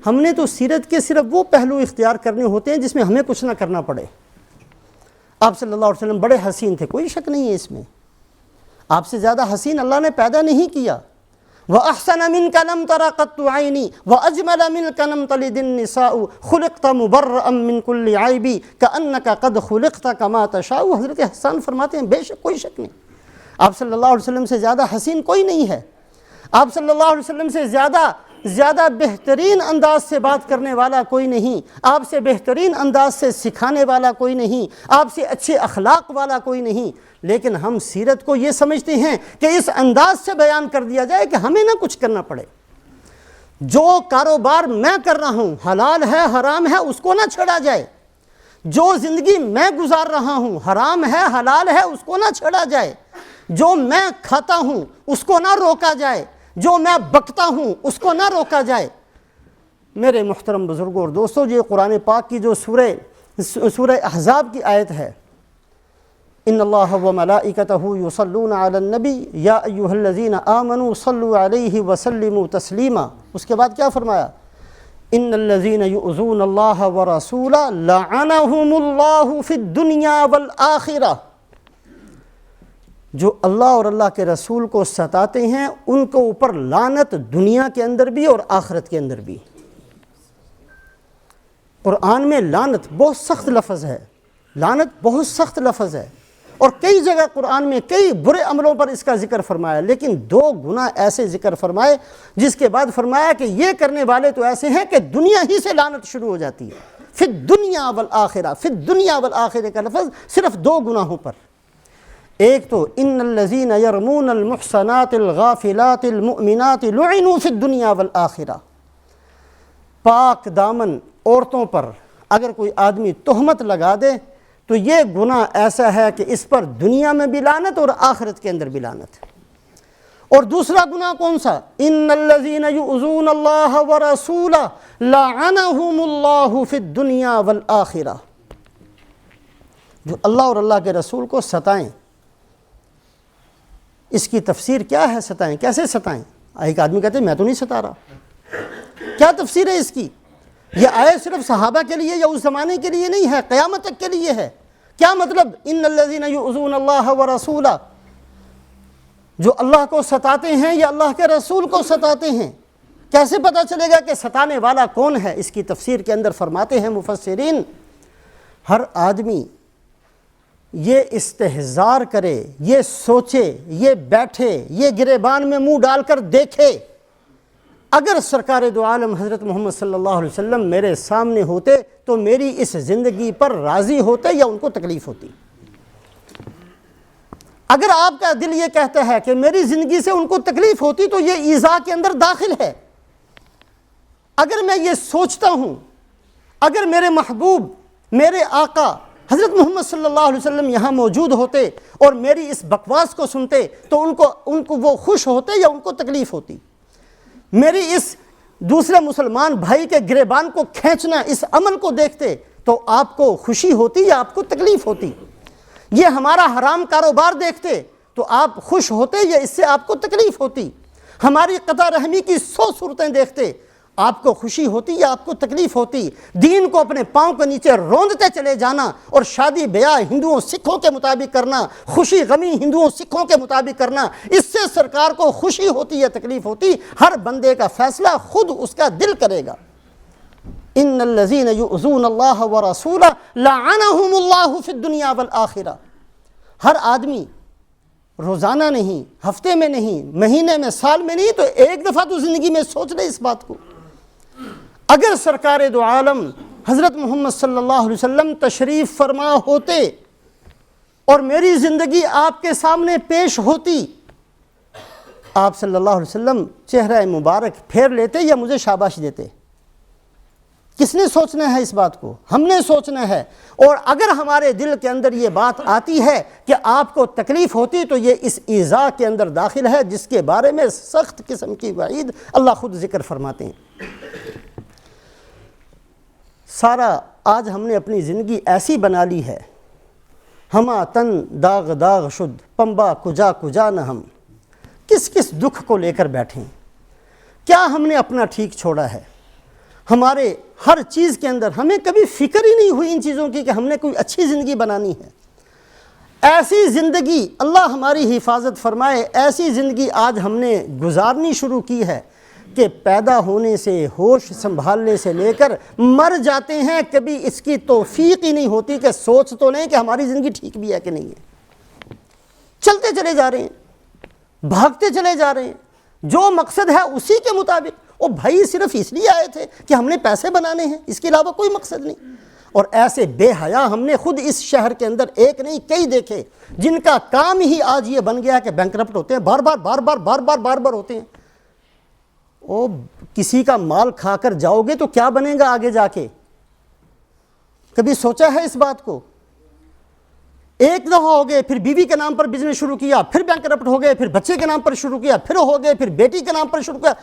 ہم نے تو سیرت کے صرف وہ پہلو اختیار کرنے ہوتے ہیں جس میں ہمیں کچھ نہ کرنا پڑے۔ آپ صلی اللہ علیہ وسلم بڑے حسین تھے، کوئی شک نہیں ہے اس میں، آپ سے زیادہ حسین اللہ نے پیدا نہیں کیا۔ وَأَحْسَنَ مِنْكَ لَمْ تَرَ قَطُّ عَيْنِي وَأَجْمَلَ مِنْكَ لَمْ تَلِدِ النِّسَاءُ خُلِقْتَ مُبَرَّأً مِنْ كُلِّ عَيْبٍ كَأَنَّكَ قَدْ خُلِقْتَ كَمَا تَشَاءُ۔ حضرت حسان فرماتے ہیں بے شک کوئی شک نہیں، آپ صلی اللہ علیہ وسلم سے زیادہ حسین کوئی نہیں ہے، آپ صلی اللہ علیہ وسلم سے زیادہ بہترین انداز سے بات کرنے والا کوئی نہیں، آپ سے بہترین انداز سے سکھانے والا کوئی نہیں، آپ سے اچھے اخلاق والا کوئی نہیں، لیکن ہم سیرت کو یہ سمجھتے ہیں کہ اس انداز سے بیان کر دیا جائے کہ ہمیں نہ کچھ کرنا پڑے۔ جو کاروبار میں کر رہا ہوں حلال ہے حرام ہے اس کو نہ چھڑا جائے، جو زندگی میں گزار رہا ہوں حرام ہے حلال ہے اس کو نہ چھڑا جائے، جو میں کھاتا ہوں اس کو نہ روکا جائے، جو میں بکتا ہوں اس کو نہ روکا جائے۔ میرے محترم بزرگوں اور دوستوں، یہ قرآن پاک کی جو سورہ احزاب کی آیت ہے، ان اللہ وملائکتہ یصلون علی النبی یا ایھا الذین آمنوا صلوا علیہ وسلموا تسلیما، اس کے بعد کیا فرمایا؟ ان الذین یؤذون اللہ ورسولہ لعنہم اللہ فی الدنیا والآخرہ، جو اللہ اور اللہ کے رسول کو ستاتے ہیں ان کو اوپر لعنت دنیا کے اندر بھی اور آخرت کے اندر بھی۔ قرآن میں لعنت بہت سخت لفظ ہے، لعنت بہت سخت لفظ ہے، اور کئی جگہ قرآن میں کئی برے عملوں پر اس کا ذکر فرمایا، لیکن 2 گناہ ایسے ذکر فرمائے جس کے بعد فرمایا کہ یہ کرنے والے تو ایسے ہیں کہ دنیا ہی سے لعنت شروع ہو جاتی ہے۔ فی الدنیا والآخرہ، فی الدنیا والآخرہ کا لفظ صرف 2 گناہوں پر، ایک تو ان الذین یرمون المحصنات الغافلات المؤمنات لعنوا فی الدنیا والآخرہ، پاک دامن عورتوں پر اگر کوئی آدمی تہمت لگا دے تو یہ گناہ ایسا ہے کہ اس پر دنیا میں بھی لعنت اور آخرت کے اندر بھی لعنت۔ اور دوسرا گناہ کون سا؟ ان الذین یؤذون اللہ ورسولہ لعنہم اللہ فی الدنیا والآخرہ، جو اللہ اور اللہ کے رسول کو ستائیں۔ اس کی تفسیر کیا ہے ستائیں؟ کیسے ستائیں؟ ایک آدمی کہتے ہیں میں تو نہیں ستا رہا، کیا تفسیر ہے اس کی؟ یہ آیت صرف صحابہ کے لیے یا اس زمانے کے لیے نہیں ہے، قیامت تک کے لیے ہے۔ کیا مطلب ان الذین یؤذون اللہ ورسولہ، جو اللہ کو ستاتے ہیں یا اللہ کے رسول کو ستاتے ہیں؟ کیسے پتہ چلے گا کہ ستانے والا کون ہے؟ اس کی تفسیر کے اندر فرماتے ہیں مفسرین، ہر آدمی یہ استحضار کرے، یہ سوچے، یہ بیٹھے، یہ گریبان میں منہ ڈال کر دیکھے، اگر سرکار دو عالم حضرت محمد صلی اللہ علیہ وسلم میرے سامنے ہوتے تو میری اس زندگی پر راضی ہوتے یا ان کو تکلیف ہوتی؟ اگر آپ کا دل یہ کہتا ہے کہ میری زندگی سے ان کو تکلیف ہوتی تو یہ ایذا کے اندر داخل ہے۔ اگر میں یہ سوچتا ہوں، اگر میرے محبوب، میرے آقا حضرت محمد صلی اللہ علیہ وسلم یہاں موجود ہوتے اور میری اس بکواس کو سنتے تو ان کو وہ خوش ہوتے یا ان کو تکلیف ہوتی؟ میری اس دوسرے مسلمان بھائی کے گریبان کو کھینچنا، اس عمل کو دیکھتے تو آپ کو خوشی ہوتی یا آپ کو تکلیف ہوتی؟ یہ ہمارا حرام کاروبار دیکھتے تو آپ خوش ہوتے یا اس سے آپ کو تکلیف ہوتی؟ ہماری قطع رحمی کی 100 صورتیں دیکھتے، آپ کو خوشی ہوتی یا آپ کو تکلیف ہوتی؟ دین کو اپنے پاؤں کے نیچے روندتے چلے جانا اور شادی بیاہ ہندوؤں سکھوں کے مطابق کرنا، خوشی غمی ہندوؤں سکھوں کے مطابق کرنا، اس سے سرکار کو خوشی ہوتی یا تکلیف ہوتی؟ ہر بندے کا فیصلہ خود اس کا دل کرے گا۔ ان الذین یؤذون اللہ ورسولہ لعنہم اللہ فی الدنیا والآخرہ۔ ہر آدمی روزانہ نہیں، ہفتے میں نہیں، مہینے میں، سال میں نہیں، تو ایک دفعہ تو زندگی میں سوچ لے اس بات کو۔ اگر سرکار دو عالم حضرت محمد صلی اللہ علیہ وسلم تشریف فرما ہوتے اور میری زندگی آپ کے سامنے پیش ہوتی، آپ صلی اللہ علیہ وسلم چہرہ مبارک پھیر لیتے یا مجھے شاباشی دیتے؟ کس نے سوچنا ہے اس بات کو؟ ہم نے سوچنا ہے۔ اور اگر ہمارے دل کے اندر یہ بات آتی ہے کہ آپ کو تکلیف ہوتی تو یہ اس ایذا کے اندر داخل ہے جس کے بارے میں سخت قسم کی وعید اللہ خود ذکر فرماتے ہیں۔ سارا آج ہم نے اپنی زندگی ایسی بنا لی ہے، ہما تن داغ داغ شد پمبا کجا کجا نہ ہم، کس کس دکھ کو لے کر بیٹھیں؟ کیا ہم نے اپنا ٹھیک چھوڑا ہے؟ ہمارے ہر چیز کے اندر ہمیں کبھی فکر ہی نہیں ہوئی ان چیزوں کی کہ ہم نے کوئی اچھی زندگی بنانی ہے۔ ایسی زندگی اللہ ہماری حفاظت فرمائے، ایسی زندگی آج ہم نے گزارنی شروع کی ہے کہ پیدا ہونے سے، ہوش سنبھالنے سے لے کر مر جاتے ہیں، کبھی اس کی توفیق ہی نہیں ہوتی کہ سوچ تو لیں کہ ہماری زندگی ٹھیک بھی ہے کہ نہیں ہے۔ چلتے چلے جا رہے ہیں، بھاگتے چلے جا رہے ہیں، جو مقصد ہے اسی کے مطابق۔ وہ بھائی صرف اس لیے آئے تھے کہ ہم نے پیسے بنانے ہیں، اس کے علاوہ کوئی مقصد نہیں۔ اور ایسے بے حیا ہم نے خود اس شہر کے اندر ایک نہیں کئی دیکھے جن کا کام ہی آج یہ بن گیا کہ بینکرپٹ ہوتے ہیں، بار بار ہوتے ہیں۔ او کسی کا مال کھا کر جاؤ گے تو کیا بنے گا آگے جا کے؟ کبھی سوچا ہے اس بات کو؟ ایک دفعہ ہو گئے، پھر بیوی کے نام پر بزنس شروع کیا، پھر بینکرپٹ ہو گئے، پھر بچے کے نام پر شروع کیا، پھر ہو گئے، پھر بیٹی کے نام پر شروع کیا۔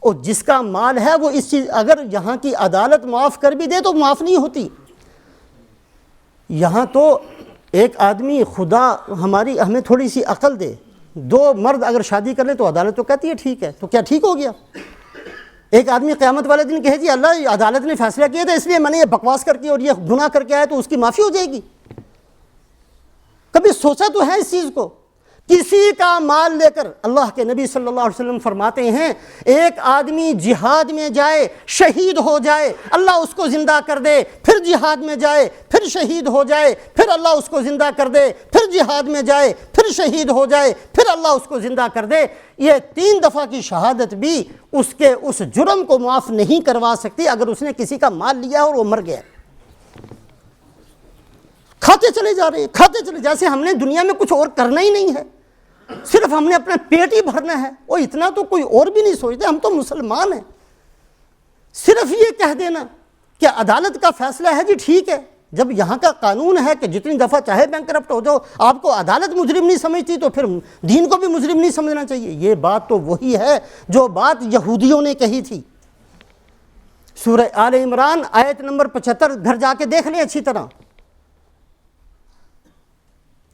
اور جس کا مال ہے وہ اس چیز، اگر یہاں کی عدالت معاف کر بھی دے تو معاف نہیں ہوتی۔ یہاں تو ایک آدمی، خدا ہمیں تھوڑی سی عقل دے، دو مرد اگر شادی کر لیں تو عدالت تو کہتی ہے ٹھیک ہے، تو کیا ٹھیک ہو گیا؟ ایک آدمی قیامت والے دن کہے جی اللہ عدالت نے فیصلہ کیا تھا اس لیے میں نے یہ بکواس کر کے اور یہ گناہ کر کے آیا تو اس کی معافی ہو جائے گی؟ کبھی سوچا تو ہے اس چیز کو؟ کسی کا مال لے کر، اللہ کے نبی صلی اللہ علیہ وسلم فرماتے ہیں ایک آدمی جہاد میں جائے، شہید ہو جائے، اللہ اس کو زندہ کر دے، پھر جہاد میں جائے، پھر شہید ہو جائے، پھر اللہ اس کو زندہ کر دے، پھر جہاد میں جائے، پھر شہید ہو جائے، پھر اللہ اس کو زندہ کر دے، یہ 3 دفعہ کی شہادت بھی اس کے اس جرم کو معاف نہیں کروا سکتی اگر اس نے کسی کا مال لیا اور وہ مر گیا۔ کھاتے چلے جا رہے ہیں، کھاتے چلے، جیسے ہم نے دنیا میں کچھ اور کرنا ہی نہیں ہے، صرف ہم نے اپنا پیٹ ہی بھرنا ہے۔ اور اتنا تو کوئی اور بھی نہیں سوچتے، ہم تو مسلمان ہیں۔ صرف یہ کہہ دینا کہ عدالت کا فیصلہ ہے جی ٹھیک ہے، جب یہاں کا قانون ہے کہ جتنی دفعہ چاہے بینکرپٹ ہو جاؤ، آپ کو عدالت مجرم نہیں سمجھتی تو پھر دین کو بھی مجرم نہیں سمجھنا چاہیے۔ یہ بات تو وہی ہے جو بات یہودیوں نے کہی تھی۔ سورہ آل عمران آیت نمبر 75 گھر جا کے دیکھ لیں اچھی طرح۔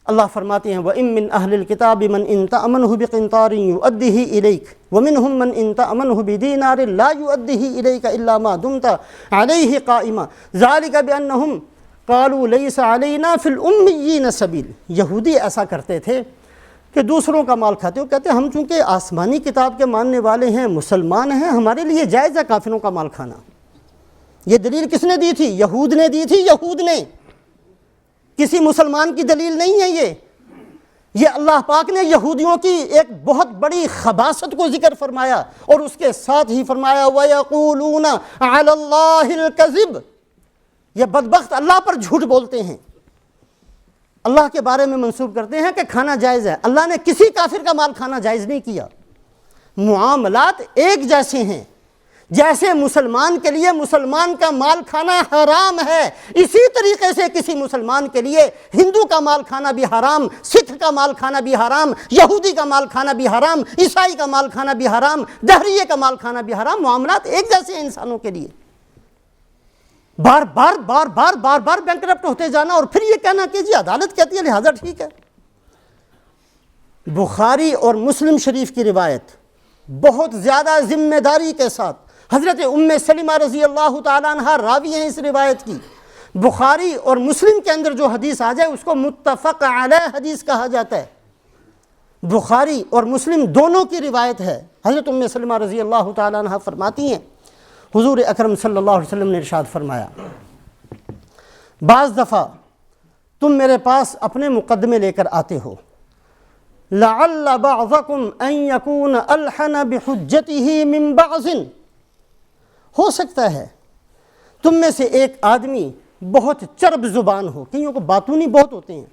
اللہ فرماتے ہیں وَإِن مِّنْ أَهْلِ الْكِتَابِ مَنْ إِن تَأْمَنْهُ بِقِنْطَارٍ يُؤَدِّهِ إِلَيْكَ وَمِنْهُمْ مَنْ إِن تَأْمَنْهُ بِدِينَارٍ لَا يُؤَدِّهِ إِلَيْكَ إِلَّا مَا دُمْتَ عَلَيْهِ قَائِمًا ذَلِكَ بِأَنَّهُمْ قَالُوا لَيْسَ عَلَيْنَا فِي الْأُمِّيِّينَ سَبِيلٌ۔ یہودی ایسا کرتے تھے کہ دوسروں کا مال کھاتے ہو، کہتے ہم چونکہ آسمانی کتاب کے ماننے والے ہیں، مسلمان ہیں، ہمارے لیے جائز ہے کافروں کا مال کھانا۔ یہ دلیل کس نے دی تھی؟ یہود نے دی تھی، یہود نے، کسی مسلمان کی دلیل نہیں ہے یہ اللہ پاک نے یہودیوں کی ایک بہت بڑی خباثت کو ذکر فرمایا اور اس کے ساتھ ہی فرمایا وَيَقُولُونَ عَلَى اللَّهِ الْكَذِبِ، یہ بدبخت اللہ پر جھوٹ بولتے ہیں، اللہ کے بارے میں منسوب کرتے ہیں کہ کھانا جائز ہے۔ اللہ نے کسی کافر کا مال کھانا جائز نہیں کیا۔ معاملات ایک جیسے ہیں، جیسے مسلمان کے لیے مسلمان کا مال کھانا حرام ہے، اسی طریقے سے کسی مسلمان کے لیے ہندو کا مال کھانا بھی حرام، سکھ کا مال کھانا بھی حرام، یہودی کا مال کھانا بھی حرام، عیسائی کا مال کھانا بھی حرام، دہریے کا مال کھانا بھی حرام۔ معاملات ایک جیسے ہیں انسانوں کے لیے۔ بار بار بینکرپٹ ہوتے جانا اور پھر یہ کہنا کہ جی عدالت کہتی ہے لہذا ٹھیک ہے۔ بخاری اور مسلم شریف کی روایت بہت زیادہ ذمہ داری کے ساتھ، حضرت ام سلمہ رضی اللہ تعالیٰ عنہ راوی ہیں اس روایت کی۔ بخاری اور مسلم کے اندر جو حدیث آ جائے اس کو متفق علیہ حدیث کہا جاتا ہے۔ بخاری اور مسلم دونوں کی روایت ہے۔ حضرت ام سلمہ رضی اللہ تعالیٰ عنہ فرماتی ہیں حضور اکرم صلی اللہ علیہ وسلم نے ارشاد فرمایا بعض دفعہ تم میرے پاس اپنے مقدمے لے کر آتے ہو، لعل بعضکم ان یکون الحن بحجتہ من بعض، ہو سکتا ہے تم میں سے ایک آدمی بہت چرب زبان ہو، کئیوں کو باتونی بہت ہوتے ہیں،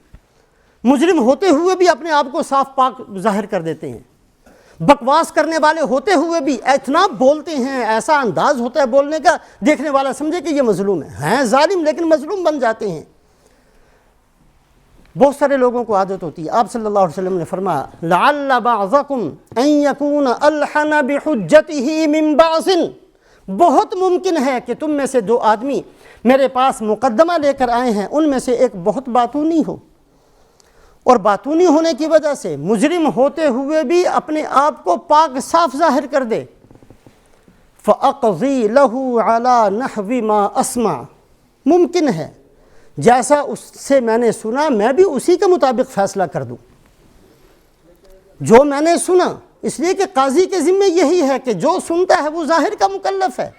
مجرم ہوتے ہوئے بھی اپنے آپ کو صاف پاک ظاہر کر دیتے ہیں، بکواس کرنے والے ہوتے ہوئے بھی اتنا بولتے ہیں، ایسا انداز ہوتا ہے بولنے کا دیکھنے والا سمجھے کہ یہ مظلوم ہیں ظالم لیکن مظلوم بن جاتے ہیں۔ بہت سارے لوگوں کو عادت ہوتی ہے۔ آپ صلی اللہ علیہ وسلم نے فرمایا لعل بعضکم ان یکون الحن بحجتہ من بعض، بہت ممکن ہے کہ تم میں سے 2 آدمی میرے پاس مقدمہ لے کر آئے ہیں، ان میں سے ایک بہت باتونی ہو، اور باتونی ہونے کی وجہ سے مجرم ہوتے ہوئے بھی اپنے آپ کو پاک صاف ظاہر کر دے۔ فَأَقْضِي لَهُ عَلَى نَحْوِ مَا أَسْمَعُ، ممکن ہے جیسا اس سے میں نے سنا میں بھی اسی کے مطابق فیصلہ کر دوں، جو میں نے سنا، اس لیے کہ قاضی کے ذمہ یہی ہے کہ جو سنتا ہے وہ ظاہر کا مکلف ہے،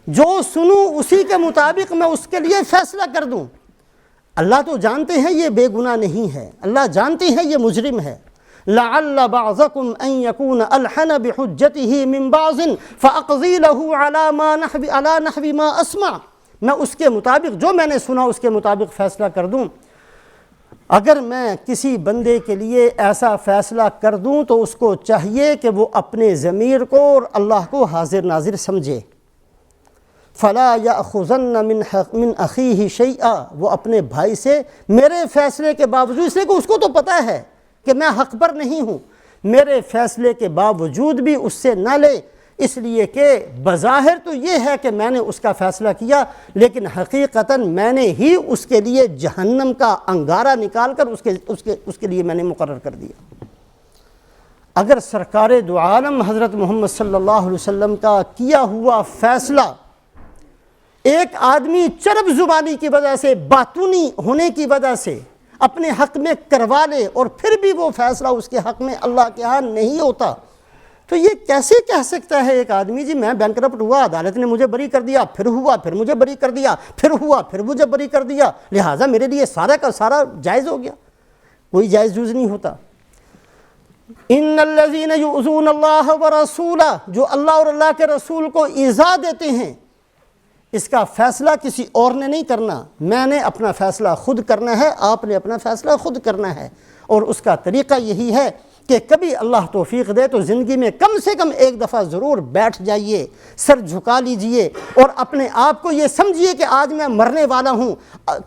جو سنوں اسی کے مطابق میں اس کے لیے فیصلہ کر دوں۔ اللہ تو جانتے ہیں یہ بے گناہ نہیں ہے، اللہ جانتے ہیں یہ مجرم ہے۔ لَعَلَّ بَعْضَكُمْ أَن يَكُونَ أَلْحَنَ بِحُجَّتِهِ مِن بَعْضٍ فَأَقْضِي لَهُ عَلَى نَحْوِ مَا أَسْمَعُ، میں اس کے مطابق جو میں نے سنا اس کے مطابق فیصلہ کر دوں۔ اگر میں کسی بندے کے لیے ایسا فیصلہ کر دوں تو اس کو چاہیے کہ وہ اپنے ضمیر کو اور اللہ کو حاضر ناظر سمجھے۔ فَلَا يَأْخُذَنَّ مِنْ أَخِيهِ شَيْئًا، وہ اپنے بھائی سے میرے فیصلے کے باوجود، اس لیے کہ اس کو تو پتہ ہے کہ میں حق پر نہیں ہوں، میرے فیصلے کے باوجود بھی اس سے نہ لے، اس لیے کہ بظاہر تو یہ ہے کہ میں نے اس کا فیصلہ کیا، لیکن حقیقتاً میں نے ہی اس کے لیے جہنم کا انگارہ نکال کر اس کے لیے میں نے مقرر کر دیا۔ اگر سرکار دو عالم حضرت محمد صلی اللہ علیہ وسلم کا کیا ہوا فیصلہ ایک آدمی چرب زبانی کی وجہ سے، باطونی ہونے کی وجہ سے اپنے حق میں کروا لے اور پھر بھی وہ فیصلہ اس کے حق میں اللہ کے ہاں نہیں ہوتا، تو یہ کیسے کہہ سکتا ہے ایک آدمی جی میں بینکرپٹ ہوا، عدالت نے مجھے بری کر دیا، پھر ہوا پھر مجھے بری کر دیا، پھر ہوا پھر مجھے بری کر دیا، لہٰذا میرے لیے سارا کا سارا جائز ہو گیا؟ کوئی جائز جوز نہیں ہوتا۔ ان الذین یؤذون اللہ ورسولہ، جو اللہ اور اللہ کے رسول کو ایذا دیتے ہیں، اس کا فیصلہ کسی اور نے نہیں کرنا، میں نے اپنا فیصلہ خود کرنا ہے، آپ نے اپنا فیصلہ خود کرنا ہے۔ اور اس کا طریقہ یہی ہے کہ کبھی اللہ توفیق دے تو زندگی میں کم سے کم ایک دفعہ ضرور بیٹھ جائیے، سر جھکا لیجئے اور اپنے آپ کو یہ سمجھیے کہ آج میں مرنے والا ہوں،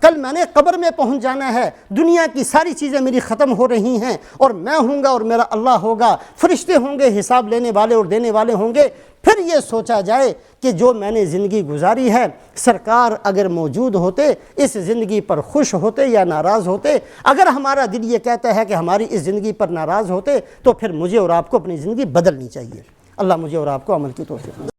کل میں نے قبر میں پہنچ جانا ہے، دنیا کی ساری چیزیں میری ختم ہو رہی ہیں اور میں ہوں گا اور میرا اللہ ہوگا، فرشتے ہوں گے حساب لینے والے اور دینے والے ہوں گے۔ پھر یہ سوچا جائے کہ جو میں نے زندگی گزاری ہے، سرکار اگر موجود ہوتے اس زندگی پر خوش ہوتے یا ناراض ہوتے؟ اگر ہمارا دل یہ کہتا ہے کہ ہماری اس زندگی پر ناراض ہوتے تو پھر مجھے اور آپ کو اپنی زندگی بدلنی چاہیے۔ اللہ مجھے اور آپ کو عمل کی توفیق دے۔